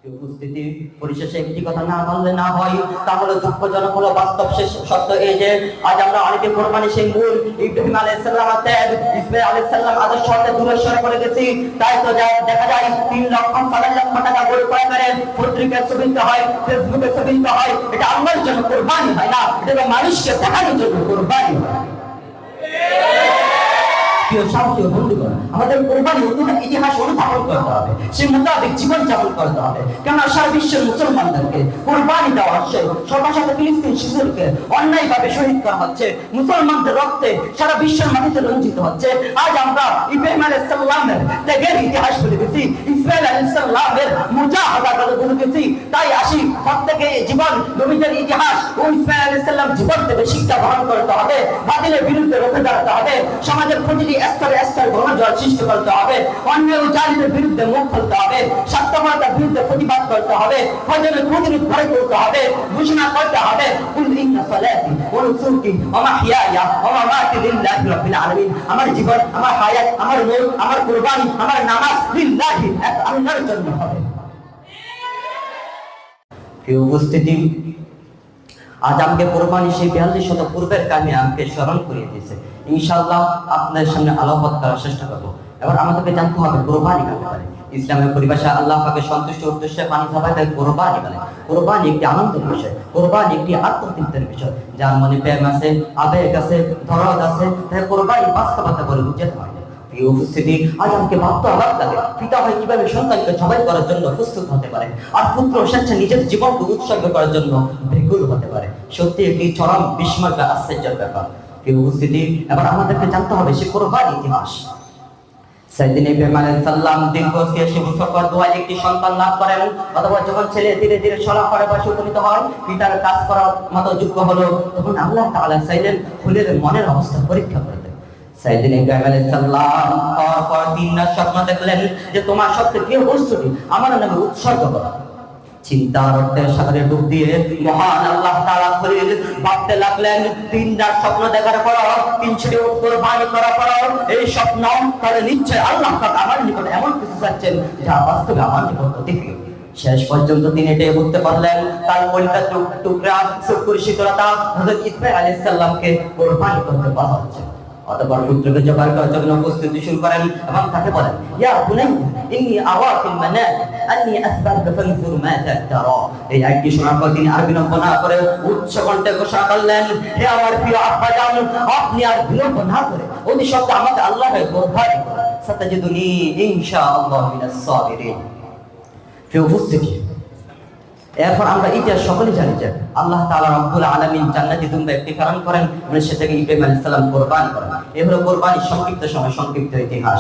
উপস্থিতি পরিশেষে একটি কথা না বললে না হয়, তাহলে দুঃখজনক হলো বাস্তব শেষ সত্য এই যে আজ আমরা অনেকে কোরবানি সেই মূল ইব্রাহিম আলাইহিস সালাম ইসমাঈল আলাইহিস সালাম আদর্শ হতে দূরে সরে পড়ে গেছি। তাই তো দেখা যায় 3 লক্ষ 4 লক্ষ টাকা গড়ে পড়ে করে পত্রিকায় ছবি দিতে হয়, ফেসবুকে ছবি দিতে হয়। এটা আল্লাহর জন্য কোরবানি হয় না, এটা মানুষকে দেখানোর জন্য কোরবানি হয়। আমাদের কোরবানি ইতিহাস অনুধাবন করতে হবে, সে মোতাবেক জীবন যাপন করতে হবে। কেননা সারা বিশ্বের মুসলমানদেরকে কোরবানি দেওয়া হচ্ছে, শত শত ফিলিস্তিন শিশুকে অন্যায়ভাবে শহীদ করা হচ্ছে, মুসলমানদের রক্তে সারা বিশ্বের মাটিতে রঞ্জিত হচ্ছে। আজ আমরা ইব্রাহিম আলাইহিস সালামের ত্যাগের ইতিহাস বলে গেছি, ইসমাঈল আলাইহিস সালামের মুজাহাদার কথা বলে গেছি। তাই আসি প্রত্যেকে জীবন নবীদের ইতিহাস ও ইসমাঈল আলাইহিস সালাম জীবন থেকে শিক্ষা গ্রহণ করতে হবে, বাতিলের বিরুদ্ধে রুখে দাঁড়াতে হবে, সমাজের প্রতিটি স্তরে স্তরে গণজোয়ার সৃষ্টি করতে হবে, অন্যায় ও জালিমের বিরুদ্ধে মুখ খুলতে হবে, স্বার্থপরতার বিরুদ্ধে প্রতিবাদ করতে হবে, ফজরের প্রতিরোধ করে করতে হবে, ঘোষণা করতে হবে কুল ইন্না সালাতি ওয়া নুসুকি ওয়া মাহইয়ায়া ওয়া মামাতি লিল্লাহি রাব্বিল আলামিন। আমার জীবন, আমার হায়াত, আমার মৌত, আমার কুরবানি, আমার নামাজ লিল্লাহি, এক আল্লাহর জন্য হবে। কি উপস্থিতি, আজ আমাকে কোরবানি সেই 42 শত পূর্বের কাহিনী আমাকে স্মরণ করিয়ে দিয়েছে। ইনশাআল্লাহ আপনাদের সামনে আলোকপাত করার চেষ্টা করব। এবার আমাদেরকে জানতে হবে কোরবানি কাকে বলে। ইসলামের পরিভাষা আল্লাহ পাকের সন্তুষ্ট উদ্দেশ্যে পানি খাওয়ায় তাই কোরবানি বলে। কোরবানি একটি আনন্দের বিষয়, কোরবানি একটি আত্মতৃপ্তির বিষয়, যার মনে প্রেম আছে, আবেগ আছে, দরদ আছে, তাই কোরবানি বাস্তবতা বলে বুঝতে হয়। এই উপস্থিতি, আজ আমাকে ভাবতে অবাক লাগে, পিতা ভাই কিভাবে সন্তানকে জবাই করার জন্য প্রস্তুত হতে পারে, আর পুত্র স্বেচ্ছা নিজের জীবনকে উৎসর্গ করার জন্য ব্যাকুল হতে পারে। সত্যি একটি চরম বিস্ময় বা আশ্চর্যের ব্যাপার। এই উপস্থিতি, এবার আমাদেরকে জানতে হবে সে কোরবানির ইতিহাস। সাইয়েদিনা ইব্রাহিম আলাইহিস সালাম দীর্ঘ 86 বছর পর দোয়ায় একটি সন্তান লাভ করেন। অথবা যখন ছেলে ধীরে ধীরে সলাফারে বয়সে উপনীত হয়, পিতার কাজ করার মতো যোগ্য হলো, তখন আল্লাহ তাআলা চাইলেন ফুলের মনের অবস্থা পরীক্ষা করতে। সাইয়েদিনা ইব্রাহিম আলাইহিস সালাম পর 3 রাত স্বপ্ন দেখলেন যে তোমার সবচেয়ে প্রিয় বস্তুটি আমার নামে উৎসর্গ করো। চিন্তার অর্থে সাগরে ডুব দিয়ে মহান আল্লাহ তাআলা খলিল ভাবতে লাগলেন, 3 রাত স্বপ্ন দেখার পর 3 ছেলে কোরবানি করার পর এই স্বপ্ন তাহলে নিশ্চয় আল্লাহ পাক আমার নিকট এমন কিছু চাচ্ছেন যা বাস্তবে আমার নিকট অতি প্রিয়। শেষ পর্যন্ত তিনি এটাই বুঝতে পারলেন, তার কলিজার টুকরা শুকর শীতলতা হযরত ইসমাঈল আলাইহিস সালামকে কোরবানি করতে বলা হচ্ছে। অতঃপর পুত্রকে জবাই করার জন্য প্রস্তুতি শুরু করেন এবং তাকে বলেন, ইয়া বুনাইয়া ইন্নী আরা ফিল মানাম আন্নী আসবাহুকা ফানজুর মাযা তারা। এই আয়াতটি শোনার পর তিনি আর বিলম্ব না করে উচ্চ কণ্ঠে ঘোষণা করলেন, হে আমার প্রিয় আব্বাজান, আপনি আর বিলম্ব না করে অতি সত্বর আমাকে আল্লাহর কোরবানি করুন, সাতাজিদুনি ইনশাআল্লাহ মিনাস সাবিরিন। প্রিয় উপস্থিতি, এরপর আমরা ইতিহাস সকলে জানি যে আল্লাহ তাআলা রব্বুল আলামিন জান্নাতি দুম্বা একটি ফেরান করেন, সে থেকে ইব্রাহিম আলাইহিস সালাম কোরবানি করেন। এই হলো কোরবানির সংক্ষিপ্ত সময় সংক্ষিপ্ত ইতিহাস।